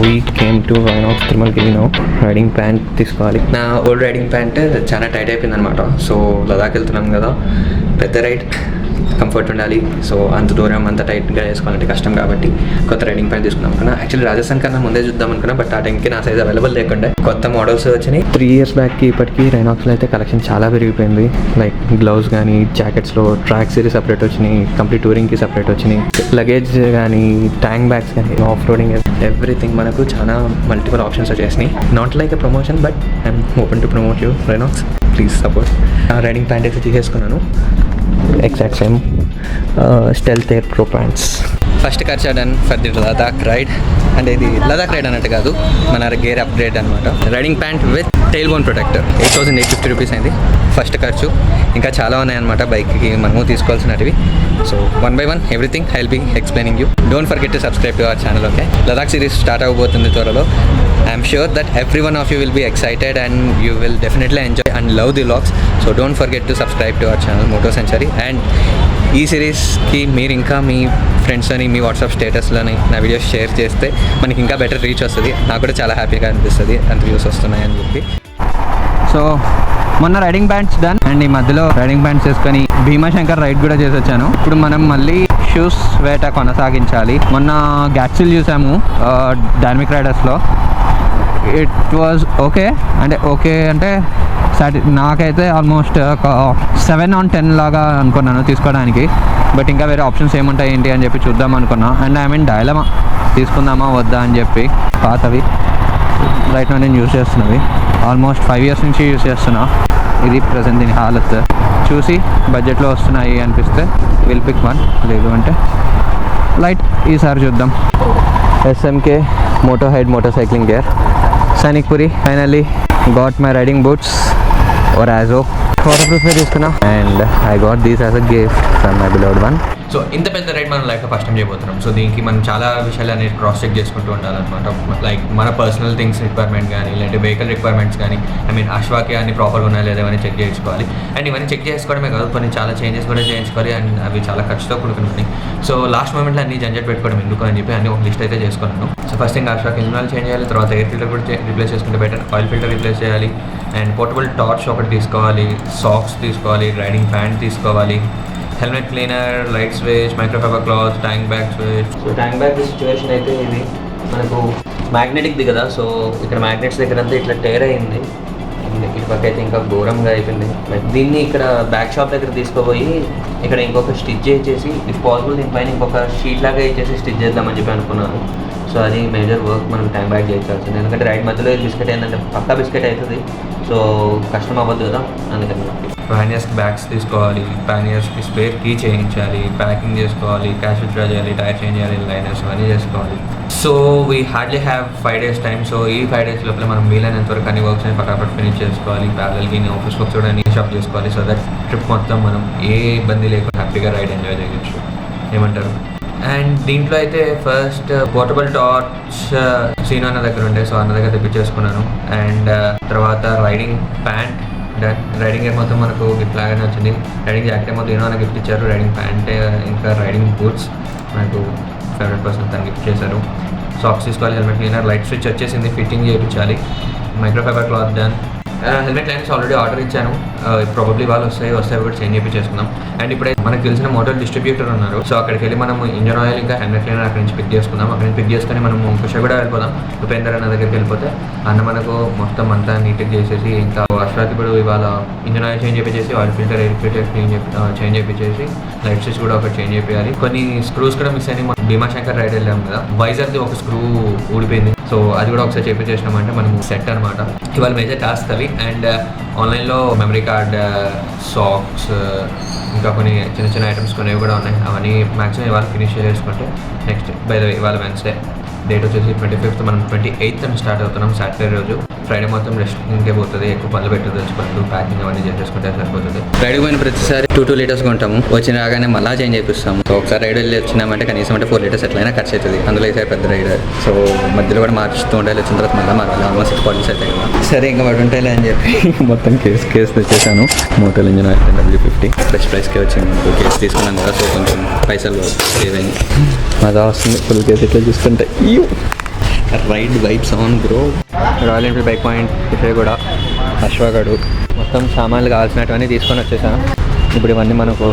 We came to Rynox Tirumalagiri now. Riding pant తీసుకోవాలి. నా old riding pant చాలా tight అయిపోయింది అనమాట. సో లదాఖ్ వెళ్తున్నాం కదా, పెద్ద రైడ్, కంఫర్ట్ ఉండాలి. సో అంత దూరం అంత టైట్గా వేసుకోవాలంటే కష్టం కాబట్టి కొత్త రైడింగ్ ప్యాంట్ తీసుకుందాం అనుకున్నా. యాక్చువల్లీ రాజస్థాన్ కన్నా ముందే చూద్దాం అనుకున్నా, బట్ ఆ టైంకి నా సైజ్ అవైలబుల్ లేకుండా కొత్త మోడల్స్ వచ్చినాయి. 3 years బ్యాక్కి ఇప్పటికీ రైనాక్స్లో అయితే కలెక్షన్ చాలా పెరిగిపోయింది. లైక్ గ్లౌస్ కానీ, జాకెట్స్లో ట్రాక్ సిరీస్ సపరేట్ వచ్చినాయి, కంప్లీట్ టూరింగ్కి సపరేట్ వచ్చినాయి, లగేజ్ కానీ, ట్యాంక్ బ్యాగ్స్ కానీ, ఆఫ్ రోడింగ్, ఎవ్రీథింగ్ మనకు చాలా మల్టిపుల్ ఆప్షన్స్ వచ్చేసినాయి. Not like a promotion, but I'm open to promote you Rynox, please support. Riding pant అయితే తీసేసుకున్నాను, exact same stealth air pro pants. First ఖర్చు done for the Ladakh ride. అంటే ఇది Ladakh ride అన్నట్టు కాదు, మన గేర్ అప్గ్రేడ్ అనమాట. Riding pant with tile bone protector 8,850 rupees అయింది ఫస్ట్ ఖర్చు. ఇంకా చాలా ఉన్నాయన్నమాట బైక్కి మనము తీసుకోవాల్సినవి. So 1 by 1 everything I will be explaining you. Don't forget to subscribe to our channel. Okay, Ladakh series start అవ్వబోతుంది త్వరలో. I'm sure that every one of you will be excited and you will definitely enjoy and love the vlogs. So don't forget to subscribe to our channel moto Sanchari. And ఈ సిరీస్కి మీరు ఇంకా మీ ఫ్రెండ్స్ని, మీ WhatsApp స్టేటస్లని నా videos share చేస్తే మనకి ఇంకా better reach వస్తుంది. నాకు కూడా చాలా హ్యాపీగా అనిపిస్తుంది అంత వ్యూస్ వస్తున్నాయని చెప్పి. సో మొన్న రైడింగ్ బ్యాండ్స్ డన్ అండ్ ఈ మధ్యలో రైడింగ్ బ్యాండ్స్ వేసుకొని భీమాశంకర్ రైడ్ కూడా చేసి వచ్చాను. ఇప్పుడు మనం మళ్ళీ షూస్ వేట కొనసాగించాలి. మొన్న గ్యాట్సిల్ చూసాము డైనమిక్ రైడర్స్లో. ఇట్ వాజ్ ఓకే అంటే నాకైతే ఆల్మోస్ట్ ఒక 7 on 10 లాగా అనుకున్నాను తీసుకోవడానికి. బట్ ఇంకా వేరే ఆప్షన్స్ ఏముంటాయి ఏంటి అని చెప్పి చూద్దాం అనుకున్నా. అండ్ ఐ మీన్ డైలమా, తీసుకుందామా వద్దా అని చెప్పి. పాతవి రైట్ నా నేను యూజ్ చేస్తున్నవి ఆల్మోస్ట్ 5 years నుంచి యూజ్ చేస్తున్నా. ఇది ప్రజెంట్ దీని హాలత్ చూసి బడ్జెట్లో వస్తున్నాయి అనిపిస్తే విల్ పిక్ వన్, లేదు అంటే లైట్. ఈసారి చూద్దాం. SMK moto Hyde motor cycling gear, Sainikpuri. Finally got my riding boots or Azo. Waterproof తీసుకున్నా and I got these as a gift from my beloved one. So ఇంత పెద్ద ride మనం లైఫ్లో first time చేయబోతున్నాం. So దీనికి మనం చాలా విషయాలు అనేది క్రాస్ చెక్ చేసుకుంటూ ఉండాలన్నమాట. లైక్ మన పర్సనల్ థింగ్స్ రిక్వైర్మెంట్ కానీ, లేదంటే వెహికల్ రిక్వైర్మెంట్స్ కానీ, ఐ మీన్ అశ్వాకి అన్ని ప్రాపర్గా ఉన్నాయా లేదా అని చెక్ చేసుకోవాలి. అండ్ ఇవన్నీ చెక్ చేసుకోవడమే కాదు, కొన్ని చాలా చేంజెస్ కూడా చేయించుకోవాలి. అండ్ అవి చాలా ఖర్చుతో కూడుకున్నాయి. సో లాస్ట్ మూమెంట్లో అన్ని జంజట్ పెట్టుకోవడం ఎందుకు అని చెప్పి అన్ని ఒక లిస్ట్ అయితే చేసుకున్నాను. సో ఫస్ట్ థింగ్ అశ్వాకి ఇంజన్ చేంజ్ చేయాలి, తర్వాత ఎయిర్ ఫిల్టర్ కూడా రీప్లేస్ చేసుకుంటే బెటర్, ఆయిల్ ఫిల్టర్ రీప్లేస్ చేయాలి, అండ్ పోర్టబుల్ టార్చ్ ఒకటి తీసుకోవాలి, సాక్స్ తీసుకోవాలి, రైడింగ్ ప్యాంట్ తీసుకోవాలి, helmet cleaner, light switch, microfiber cloth, tank bag switch. So tank bag situation అయితే ఇది మనకు మ్యాగ్నెటిక్ది కదా. సో ఇక్కడ మ్యాగ్నెట్స్ దగ్గర అంతా ఇట్లా టేర్ అయింది. ఇటు పక్క అయితే ఇంకా ఘోరంగా అయిపోయింది. దీన్ని ఇక్కడ బ్యాక్ షాప్ దగ్గర తీసుకుపోయి ఇక్కడ ఇంకొక స్టిచ్ చేసేసి, ఇఫ్ పాసిబుల్ దీనిపైన ఇంకొక షీట్ లాగా ఇచ్చేసి స్టిచ్ చేద్దామని చెప్పి అనుకున్నాను. సో అది మేజర్ వర్క్ మనం టైం బ్యాక్ చేయించాల్సింది. ఎందుకంటే రైడ్ మధ్యలో బిస్కెట్ ఏంటంటే పక్కా బిస్కెట్ అవుతుంది. సో కష్టం అవ్వద్దు కదా, అందుకని. ప్యానియర్స్కి బ్యాగ్స్ తీసుకోవాలి, ప్యానియర్స్కి స్పేర్ కీ చేయించాలి, ప్యాకింగ్ చేసుకోవాలి, క్యాష్ విత్డ్రా చేయాలి, టైర్ చేంజ్ చేయాలి, లైనర్స్ ఇవన్నీ చేసుకోవాలి. So we hardly have 5 days time. So ఈ 5 days లోపల మనం వీలైనంత వరకు అన్ని వర్క్స్ అని పటాపట్ ఫినిష్ చేసుకోవాలి. ప్యారల్కి ఆఫీస్ వర్క్స్ కూడా అన్ని షాప్ చేసుకోవాలి. సో దట్ ట్రిప్ మొత్తం మనం ఏ ఇబ్బంది లేకుండా హ్యాపీగా రైడ్ ఎంజాయ్ చేయొచ్చు. ఏమంటారు? అండ్ దీంట్లో అయితే ఫస్ట్ పోర్టబుల్ టార్చ్ సీను అన్న దగ్గర ఉండే, సో అన్న దగ్గర తెప్పించేసుకున్నాను. అండ్ తర్వాత riding pant done. Riding gear మొత్తం మనకు గిఫ్ట్ లాగానే వచ్చింది. రైడింగ్ జాకెట్ మొత్తం ఏమో గిఫ్ట్ ఇచ్చారు. రైడింగ్ ప్యాంట్ ఇంకా రైడింగ్ బూట్స్ మనకు ఫేవరెట్ పర్సన్ తను గిఫ్ట్ చేశారు. సాక్స్ తీసుకోవాలి, హెల్మెట్ క్లీనర్, లైట్ స్విచ్ వచ్చేసింది, ఫిట్టింగ్ చేయించాలి, microfibre cloth done. Helmet lines already order ఇచ్చాను, ప్రాబబ్లీ వాళ్ళు వస్తాయి కూడా చేంజ్ చేసి చేసుకుందాం. అండ్ ఇప్పుడైతే మనకు తెలిసిన మోటార్ డిస్ట్రిబ్యూటర్ ఉన్నారు. సో అక్కడికి వెళ్ళి మనం ఇంజన్ ఆయిల్ ఇంకా హెల్మెట్ క్లీనర్ అక్కడి నుంచి పిక్ చేసుకుందాం. అక్కడి నుంచి పిక్ చేసుకొని మనం కుష కూడా వెళ్ళిపోదాం. ఉపేందర్ అన్న దగ్గరికి వెళ్ళిపోతే అన్న మనకు మొత్తం అంతా నీట్గా చేసేసి, ఇంకా అశ్వాకి ఇప్పుడు ఇవాళ ఇంజన్ ఆయిల్ చేంజ్ చేయించేసి, oil filter, air filter change చేయించేసి, లైట్ స్విచ్ కూడా ఒకటి చేంజ్ చేయాలి. కొన్ని స్క్రూస్ కూడా మిస్ అయినాయి. భీమాశంకర్ రైడ్ వెళ్ళాం కదా, వైజాగ్ది ఒక స్క్రూ ఊడిపోయింది. సో అది కూడా ఒకసారి చేయించేసినామంటే మనము సెట్ అనమాట. ఇవాళ మేజర్ టాస్క్ అవి. అండ్ ఆన్లైన్లో మెమరీ కార్డ్, సాక్స్, ఇంకా కొన్ని చిన్న చిన్న ఐటమ్స్ కొనేవి కూడా ఉన్నాయి. అవన్నీ మ్యాక్సిమం ఇవాళ ఫినిష్ చేసుకుంటే నెక్స్ట్ బై ద వే ఇవాళ వెన్స్డే డేట్ వచ్చేసి 25th, మనం 28th స్టార్ట్ అవుతున్నాం సాటర్డే రోజు. ఫ్రైడే మొత్తం రెస్టింగ్కే పోతుంది, ఎక్కువ పనులు పెట్టదు, పనులు ప్యాకింగ్ అవన్నీ చేసేసుకుంటే సరిపోతుంది. రైడ్కి పోయిన ప్రతిసారి 2 liters కొంటాము, వచ్చిన రాగానే మళ్ళీ చేంజ్ చేపిస్తాము. సో ఒకసారి రైడ్ వెళ్ళి వచ్చినామంటే కనీసం అంటే 4 liters ఎట్లయినా ఖర్చు అవుతుంది. అందులో ఈసారి పెద్ద రైడ్, సో మధ్యలో కూడా మార్చుతూ ఉండాలి. వచ్చిన తర్వాత మళ్ళీ మారాలి. ఆల్మోస్ట్ 6 40 అవుతాయి కదా. సరే ఇంకా వాడు ఉంటాయిలే అని చెప్పి మొత్తం కేసు తెచ్చేసాను. Motul engine oil W50 best ప్రైస్కే వచ్చింది. మనకు కేసు తీసుకున్నాం కదా, సో కొంచెం పైసలు సేవ్ అయింది. మజా వస్తుంది ఫుల్ కేసు ఇట్లా చూస్తుంటే. Ride vibes on bro. Royal Enfield bike point ఇక్కడ కూడా అశ్వగడు మొత్తం సామాన్లు కావాల్సినటువన్నీ తీసుకొని వచ్చేసాను. ఇప్పుడు ఇవన్నీ మనకు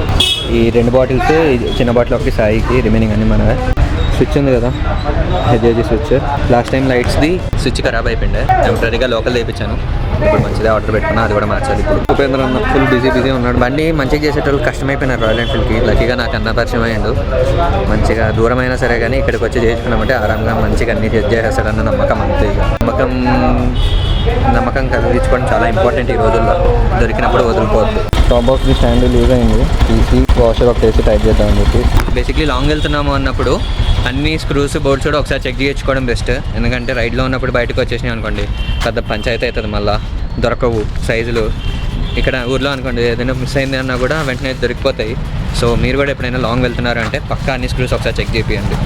ఈ 2 బాటిల్స్, చిన్న బాటిల్ ఒకటి సాయికి, రిమైనింగ్ అన్నీ మనమే. స్విచ్ ఉంది కదా, హెచ్ఏజీ స్విచ్. లాస్ట్ టైం లైట్స్ది స్విచ్ ఖరాబ్ అయిపోయింది, టెంపరీగా లోకల్ తెప్పించాను. ఇప్పుడు మంచిగా ఆర్డర్ పెట్టుకున్నా, అది కూడా మార్చాలి. ఇప్పుడు ఉపేంద్ర అన్న ఫుల్ బిజీ ఉన్నాడు. బండి మంచిగా చేసేటోళ్ళు కష్టమైపోయినారు రాయల్ ఎన్ఫీల్డ్కి. లక్కీగా నాకు అన్న పరిచయం అయ్యిండు. మంచిగా దూరమైనా సరే కానీ ఇక్కడికి వచ్చి చేసుకున్నామంటే ఆరాంగా మంచిగా అన్ని సెట్ చేసేస్తాడన్న నమ్మకం అంతే. ఇక నమ్మకం కలిగించుకోవడం చాలా ఇంపార్టెంట్ ఈ రోజుల్లో. దొరికినప్పుడు వదులుకోవద్దు. టాప్ బాక్స్కి స్టాండ్ లూజ్ అయింది, తీసి వాషర్ ఒక వేసి టైట్ చేద్దామని చెప్పి. బేసిక్లీ లాంగ్ వెళ్తున్నాము అన్నప్పుడు అన్ని స్క్రూస్, బోల్ట్స్ కూడా ఒకసారి చెక్ చేయించుకోవడం బెస్ట్. ఎందుకంటే రైడ్లో ఉన్నప్పుడు బయటకు వచ్చేసినాయి అనుకోండి, పెద్ద పంచాయతీ అవుతుంది, మళ్ళీ దొరకవు సైజులు. ఇక్కడ ఊర్లో అనుకోండి ఏదైనా మిస్ అయింది అన్నా కూడా వెంటనే దొరికిపోతాయి. సో మీరు కూడా ఎప్పుడైనా లాంగ్ వెళ్తున్నారు అంటే పక్కా అన్ని స్క్రూస్ ఒకసారి చెక్ చేయండి.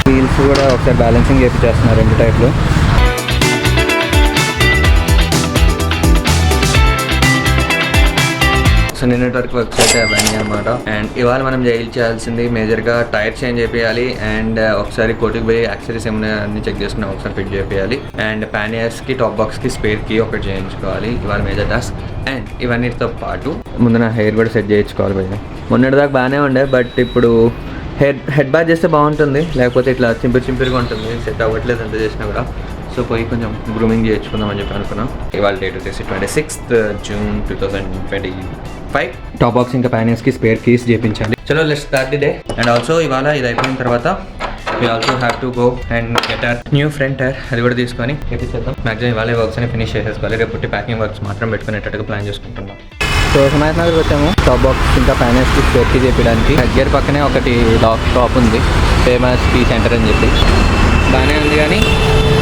వీల్స్ కూడా ఒకసారి బ్యాలెన్సింగ్ చేస్తున్నారు 2 టైప్లు. సో నిన్నటి వరకు వర్క్స్ అయితే అవన్నీ అనమాట. అండ్ ఇవాళ మనం చేయాల్సింది మేజర్గా టైర్ చేంజ్ చేయాలి, అండ్ ఒకసారి కోటికి పోయి యాక్సరీస్ ఏమైనా అన్ని చెక్ చేసుకుని ఒకసారి ఫిట్ చేయాలి, అండ్ ప్యానియర్స్కి, టాప్ బాక్స్కి స్పేర్ కీ ఒకటి చేయించుకోవాలి. ఇవాళ మేజర్ టాస్క్. అండ్ ఇవన్నిటితో పాటు ముందు నా హెయిర్ కూడా సెట్ చేయించుకోవాలి. భయ మొన్నటిదాకా బాగానే ఉండే, బట్ ఇప్పుడు హెడ్ బాత్ చేస్తే బాగుంటుంది, లేకపోతే ఇట్లా చింపిరిగా ఉంటుంది, సెట్ అవ్వట్లేదు ఎంత చేసినా కూడా. సో పోయి కొంచెం గ్రూమింగ్ చేయించుకుందాం అని చెప్పి అనుకున్నాం. ఇవాళ డేట్ వచ్చేసి 26th June 2025. టాప్ బాక్స్ ఇంకా ప్యానియర్స్కి స్పేర్ కీస్ చేయించాలి. చలో let's start the day. And also ఇవాళ ఇది అయిపోయిన తర్వాత we also have to go and get our new front tire. అది కూడా తీసుకొని చేద్దాం. మ్యాక్సిమం ఇవాళ వర్క్స్ అని ఫినిష్ చేసేసుకోవాలి. రేపు ప్యాకింగ్ వర్క్స్ మాత్రం పెట్టుకునేటట్టుగా ప్లాన్ చేసుకుంటున్నాం. సో హిమాయత్ నగర్కి వచ్చాము. టాప్ బాక్స్ ఇంకా ప్యానెల్స్కి స్పేర్కి చేయడానికి. హెడ్గేర్ పక్కనే ఒకటి షాప్ ఉంది, ఫేమస్ టీ సెంటర్ అని చెప్పి. బాగానే ఉంది కానీ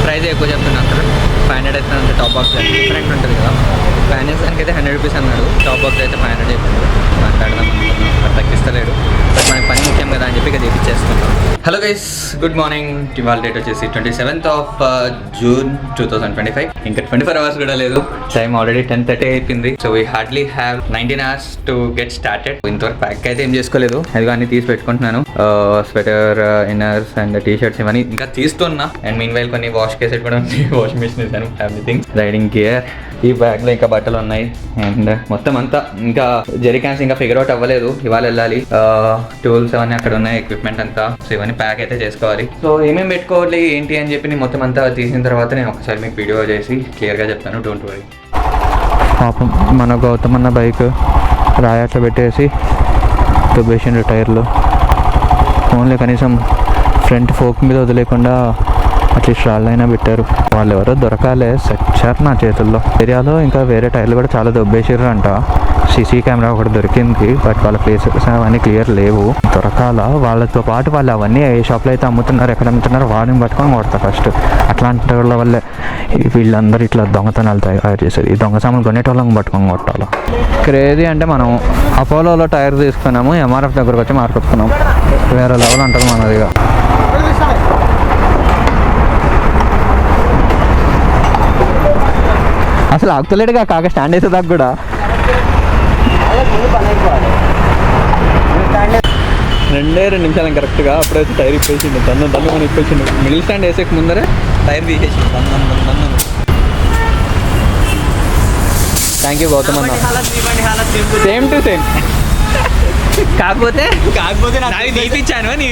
ప్రైస్ ఎక్కువ చెప్తున్నా. అక్కడ 500 అయితే అంతే. టాప్ బాక్స్ డిఫరెంట్ ఉంటుంది కదా. ప్యానెల్స్ దానికి అయితే 100 రూపీస్ అన్నాడు, టాప్ బాక్స్ అయితే 500 చెప్పాడు. మాట్లాడదాం అనుకున్నాం, బట్ తగ్గిస్తలేడు. బట్ మనకి పని ముఖ్యం కదా అని చెప్పి ఇక చేపించేస్తున్నాం. Hello guys, good morning. ఇవాళ డేట్ వచ్చేసి 27th June 2025. ఇంకా 24 hours కూడా లేదు. టైం ఆల్రెడీ 10:30 అయిపోయింది. So we hardly have 19 hours to get started. ఇంతవరకు ప్యాక్ అయితే ఏం చేసుకోలేదు, అది అన్ని తీసి పెట్టుకుంటున్నాను. Sweater, inners and T shirts ఇవన్నీ ఇంకా తీస్తున్నా. అండ్ మీన్ వైల్ కొన్ని వాష్ కేసెట్ కూడా ఉంది, వాషింగ్ మిషన్ ఇస్తాను, ఎవ్రీథింగ్. రైడింగ్ గేర్ ఈ బ్యాగ్లో ఇంకా బట్టలు ఉన్నాయి. అండ్ మొత్తం అంతా ఇంకా జెరికాన్స్ ఇంకా ఫిగర్ అవుట్ అవ్వలేదు. ఇవాళ వెళ్ళాలి. టూల్స్ అవన్నీ అక్కడ ఉన్నాయి, ఎక్విప్మెంట్ అంతా. సో ఇవన్నీ ప్యాక్ అయితే చేసుకోవాలి. సో ఏమేమి పెట్టుకోవాలి ఏంటి అని చెప్పి నేను మొత్తం అంతా తీసిన తర్వాత నేను ఒకసారి మీకు వీడియో చేసి క్లియర్గా చెప్తాను. Don't worry. పాపం మన గౌతమ్ అన్న బైక్ రాయట్లో పెట్టేసి దుబ్బేసిండు టైర్లు. ఓన్లీ కనీసం ఫ్రంట్ ఫోక్ మీద వదిలేకుండా అట్లీస్ట్ రాళ్ళైనా పెట్టారు. వాళ్ళు ఎవరో దొరకాలే, సచ్చారు నా చేతుల్లో. ఏరియాలో ఇంకా వేరే టైర్లు కూడా చాలా దొబ్బేసారు అంట. సీసీ కెమెరా ఒకటి దొరికింది, బట్ వాళ్ళ ప్లేసెస్ అవన్నీ క్లియర్ లేవు. దొరకాల వాళ్ళతో పాటు వాళ్ళు అవన్నీ ఏ షాప్లో అయితే అమ్ముతున్నారు, ఎక్కడ అమ్ముతున్నారు వాడిని పట్టుకొని కొడతారు ఫస్ట్. అట్లాంటి వాళ్ళ వల్లే వీళ్ళందరూ ఇట్లా దొంగతనాలు తయారు చేశారు. ఈ దొంగ సామాన్లు కొనేటోళ్ళని పట్టుకొని కొట్టాలి. క్రేజీ అంటే మనం అపోలోలో టైర్ తీసుకున్నాము, ఎంఆర్ఎఫ్ దగ్గరకు వచ్చి మార్కెట్టుకున్నాం. వేరే లెవెల్ ఉంటుంది మనదిగా. అసలు ఆగుతలేడుగా కాక స్టాండ్ వేసేదాకా కూడా. 2 నిమిషాలు కరెక్ట్గా అప్పుడైతే టైర్ ఇప్పేసిండు. తను మనం ఇప్పేసిండు. మిడిల్ స్టాండ్ వేసేక ముందరే టైర్ తీసేసిండు. థ్యాంక్ యూ గౌతమ్ అన్న. Same to same. కాకపోతే నాది తీపిచ్చాను, నీ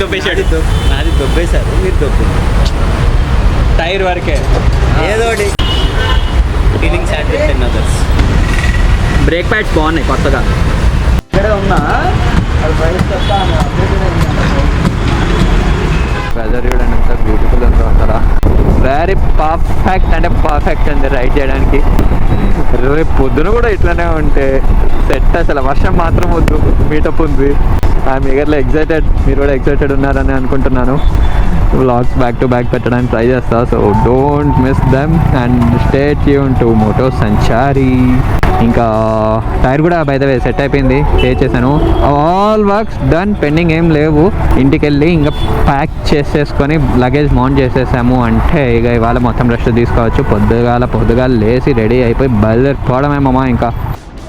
దొబ్బేశాడు. నాది దొబ్బేశారు, మీరు దొబ్బు. టైర్ వరకే ఏదోటి. Feelings add with others. Brake pads బాగున్నాయి కొత్తగా. ఇక్కడే ఉన్నా వెదర్ చూడండి ఎంత బ్యూటిఫుల్ ఉందో అసలు. వెరీ పర్ఫెక్ట్ అంటే పర్ఫెక్ట్ అండి రైడ్ చేయడానికి. రేపు పొద్దున కూడా ఇట్లానే ఉంటే సెట్. అసలు వర్షం మాత్రం వద్దు. మీటప్ ఉంది. I'm eagerly excited. మీరు కూడా ఎక్సైటెడ్ ఉన్నారని అనుకుంటున్నాను. వ్లాగ్స్ బ్యాక్ టు బ్యాక్ పెట్టడానికి ట్రై చేస్తా. So don't miss them and stay tune to moto Sanchari. ఇంకా టైర్ కూడా బై ద వే సెట్ అయిపోయింది, పే చేశాను. ఆల్ వర్క్స్ డన్, పెండింగ్ ఏం లేవు. ఇంటికి వెళ్ళి ఇంకా ప్యాక్ చేసేసుకొని లగేజ్ మౌంట్ చేసేసాము అంటే ఇక ఇవాళ మొత్తం రెస్ట్ తీసుకోవచ్చు. పొద్దుగాల లేసి రెడీ అయిపోయి బయలుదేరిపోవడమేమమ్మా. ఇంకా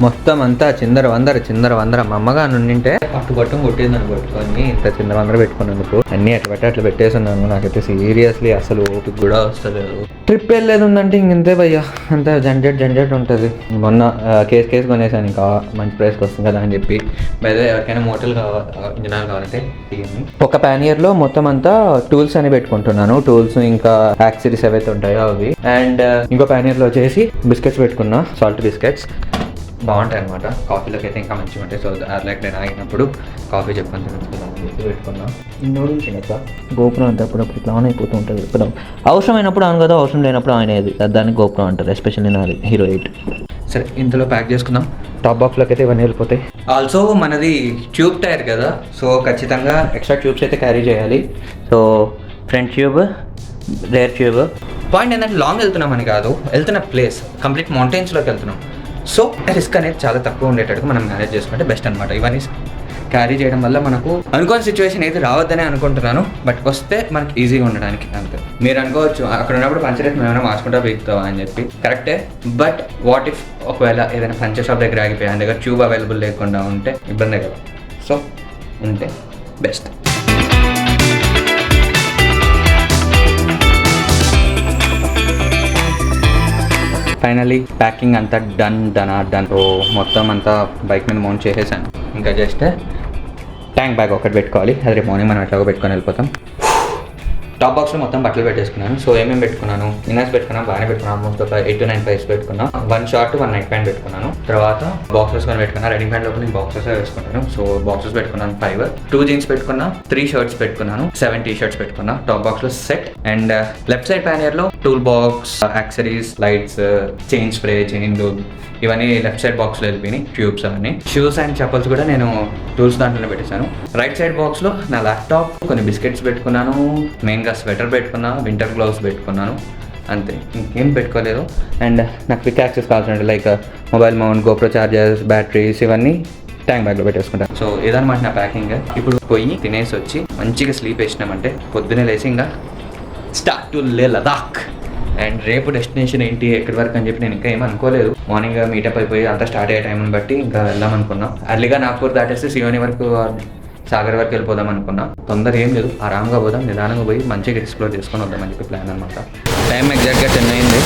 మొత్తం అంతా చిందర వందర మా అమ్మగా నుండింటే పట్టు కొట్టింది నన్ను పట్టుకొని ఇంత చిందర వందర పెట్టుకున్నందుకు అన్నీ అట్లా పెట్టేస్తున్నాను. నాకైతే సీరియస్లీ అసలు ఓపిక కూడా వస్తలేదు. ట్రిప్ వెళ్ళేది ఉందంటే ఇంతే భయ్యా, అంత జంజట్ ఉంటుంది. మొన్న కేసు కొనేసాను, ఇంకా మంచి ప్రైస్కి వస్తుంది కదా అని చెప్పి. బయట ఎవరికైనా మోటల్ ఇంజనాలు కావాలంటే ఒక ప్యానియర్లో మొత్తం అంతా టూల్స్ అని పెట్టుకుంటున్నాను. టూల్స్ ఇంకా యాక్సరీస్ ఏవైతే ఉంటాయో అవి. అండ్ ఇంకో ప్యానియర్లో వచ్చేసి బిస్కెట్స్ పెట్టుకున్నా, సాల్ట్ బిస్కెట్స్ బాగుంటాయి అనమాట. కాఫీలోకి అయితే ఇంకా మంచిగా ఉంటాయి. సో లైక్ నేను ఆగినప్పుడు కాఫీ చెప్పుకొని పెట్టుకున్నా. నూడిల్స్ ఇంకా గోపురం అంతా అప్పుడప్పుడు ఇట్లా ఆన్ అయిపోతూ ఉంటుంది. ఇప్పుడు అవసరమైనప్పుడు ఆన్ కదా, అవసరం లేనప్పుడు ఆన్ అయ్యేది, దాన్ని గోపురం అంటారు. ఎస్పెషల్లీ నాది హీరో 8. సరే ఇంతలో ప్యాక్ చేసుకుందాం. టాప్ బాక్స్లోకి అయితే ఇవన్నీ వెళ్ళిపోతాయి. ఆల్సో మనది ట్యూబ్ టైర్ కదా, సో ఖచ్చితంగా ఎక్స్ట్రా ట్యూబ్స్ అయితే క్యారీ చేయాలి. So front tube, rare tube. Point ఏంటంటే లాంగ్ వెళ్తున్నామని కాదు, వెళ్తున్న ప్లేస్ కంప్లీట్ మౌంటైన్స్లోకి వెళ్తున్నాం. సో రిస్క్ అనేది చాలా తక్కువ ఉండేటట్టుగా మనం మేనేజ్ చేసుకుంటే బెస్ట్ అనమాట. ఇవన్నీ క్యారీ చేయడం వల్ల మనకు అనుకోని సిచ్యువేషన్ అయితే రావద్దనే అనుకుంటున్నాను, బట్ వస్తే మనకి ఈజీగా ఉండడానికి అంతే. మీరు అనుకోవచ్చు అక్కడ ఉన్నప్పుడు పంచర్ అయితే మేమైనా మార్చుకుంటా వీక్తావా అని చెప్పి, కరెక్టే. బట్ వాట్ ఇఫ్ ఒకవేళ ఏదైనా పంచర్ షాప్ దగ్గర ఆగిపోయి ఆయన దగ్గర ట్యూబ్ అవైలబుల్ లేకుండా ఉంటే ఇబ్బందే కదా. సో ఉంటే బెస్ట్. ఫైనలీ ప్యాకింగ్ అంతా డన్. సో మొత్తం అంతా బైక్ మీద మౌంట్ చేసేసాను. ఇంకా జస్ట్ ట్యాంక్ బ్యాగ్ ఒకటి పెట్టుకోవాలి, అది రేపు మార్నింగ్ మనం ఎట్లాగో పెట్టుకొని వెళ్ళిపోతాం. టాప్ బాక్స్లో మొత్తం బట్టలు పెట్టేసుకున్నాను. సో ఏమేమి పెట్టుకున్నాను, ఇన్నర్స్ పెట్టుకున్నాను, బాగానే పెట్టుకున్నాను. ఆల్మోస్ట్ ఒక 8 to 9 పైస్ పెట్టుకున్నాను. 1 షార్ట్ 1 నైట్ ప్యాంట్ పెట్టుకున్నాను. తర్వాత బాక్సెస్ కొని పెట్టుకున్నాను. రైడింగ్ ప్యాంట్ లోపల నేను బాక్సెస్ వేసుకున్నాను. సో బాక్సెస్ పెట్టుకున్నాను 5, 2 జీన్స్ పెట్టుకున్నా, 3 షర్ట్స్ పెట్టుకున్నాను, 7 టీ షర్ట్స్ పెట్టుకున్నా. టాప్ బాక్స్ లో set. And left side pannier లో tool box, accessories, lights, chain spray, chain lube, ఇవన్నీ లెఫ్ట్ సైడ్ బాక్స్లో వెళ్ళిపోయినాయి. ట్యూబ్స్ అవన్నీ. షూస్ అండ్ చెప్పల్స్ కూడా నేను టూల్స్ దాంట్లోనే పెట్టేశాను. రైట్ సైడ్ బాక్స్లో నా ల్యాప్టాప్, కొన్ని బిస్కెట్స్ పెట్టుకున్నాను, మెయిన్గా స్వెటర్ పెట్టుకున్నా, వింటర్ గ్లౌస్ పెట్టుకున్నాను, అంతే, ఇంకేం పెట్టుకోలేదు. అండ్ నాకు క్విక్ యాక్సెస్ కావాల్సిన like mobile mount, GoPro chargers, batteries, ఇవన్నీ ట్యాంక్ బ్యాగ్లో పెట్టేసుకుంటాను. సో ఇదన్నమాట నా ప్యాకింగ్. ఇప్పుడు పోయి తినేసి వచ్చి మంచిగా స్లీప్ వేసినామంటే పొద్దున్నే లేసి ఇంకా స్టార్ట్ టు లే లదాఖ్. అండ్ రేపు డెస్టినేషన్ ఏంటి, ఎక్కడి వరకు అని చెప్పి నేను ఇంకా ఏం అనుకోలేదు. మార్నింగ్ మీటప్ అయిపోయి అంతా స్టార్ట్ అయ్యే టైంని బట్టి ఇంకా వెళ్దాం అనుకున్నాం. అర్లీగా నాగ్పూర్ దాటేస్తే సియోని వరకు, సాగర్ వరకు వెళ్ళిపోదాం అనుకున్నా. తొందర ఏం లేదు, ఆరాంగా పోదాం, నిదానంగా పోయి మంచిగా ఎక్స్ప్లోర్ చేసుకొని వద్దామని చెప్పి ప్లాన్ అనమాట. టైం ఎగ్జాక్ట్గా 10 అయింది.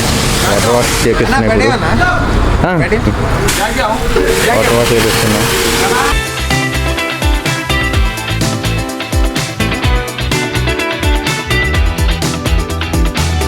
వాటర్ వాష్ చేపిస్తున్నాం.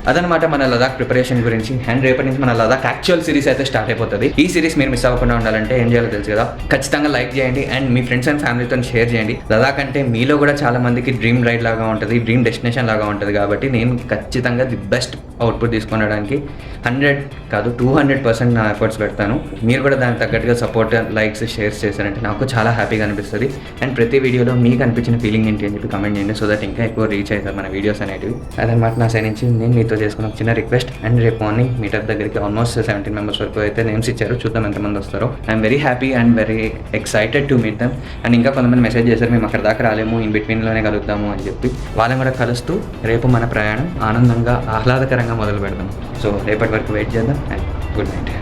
అదనమాట మన లదాఖ్ ప్రిపరేషన్ గురించి. అండ్ రేపటి నుంచి మన లదాఖ్ యాక్చువల్ సిరీస్ అయితే స్టార్ట్ అయిపోతుంది. ఈ సిరీస్ మీరు మిస్ అవ్వకుండా ఉండాలంటే ఏం చేయాలో తెలుసు కదా, ఖచ్చితంగా లైక్ చేయండి అండ్ మీ ఫ్రెండ్స్ అండ్ ఫ్యామిలీతో షేర్ చేయండి. లదాఖ్ అంటే మీలో కూడా చాలా మందికి డ్రీమ్ రైడ్ లాగా ఉంటుంది, డ్రీమ్ డెస్టినేషన్ లాగా ఉంటుంది. కాబట్టి నేను ఖచ్చితంగా ది బెస్ట్ అవుట్పుట్ తీసుకొనడానికి 100 కాదు 200% నా ఎఫర్ట్స్ పెడతాను. మీరు కూడా దానికి తగ్గట్టుగా సపోర్ట్, లైక్స్, షేర్స్ చేశారంటే నాకు చాలా హ్యాపీగా అనిపిస్తుంది. అండ్ ప్రతి వీడియోలో మీకు అనిపించిన ఫీలింగ్ ఏంటి అని చెప్పి కమెంట్ చేయండి, సో దట్ ఇంకా ఎక్కువ రీచ్ అవుతారు మన వీడియోస్ అనేటివి. అదనమాట నా సైడ్ నుంచి నేను మీతో చేసుకున్న చిన్న రిక్వెస్ట్. అండ్ రేపు మార్నింగ్ మీటప్ దగ్గరికి ఆల్మోస్ట్ 17 మెంబర్స్ వరకు అయితే నేమ్స్ ఇచ్చారు. చూద్దాం ఎంతమంది వస్తారో. I'm very happy and very excited to meet them. And ఇంకా కొంతమంది మెసేజ్ చేశారు, మేము అక్కడ దాకా రాలేము, ఇన్ బిట్వీన్లోనే కలుద్దాము అని చెప్పి. వాళ్ళని కూడా కలుస్తూ రేపు మన ప్రయాణం ఆనందంగా, ఆహ్లాదకరంగా మొదలు పెడదాం. సో రేపటి వరకు వెయిట్ చేద్దాం అండ్ గుడ్ నైట్.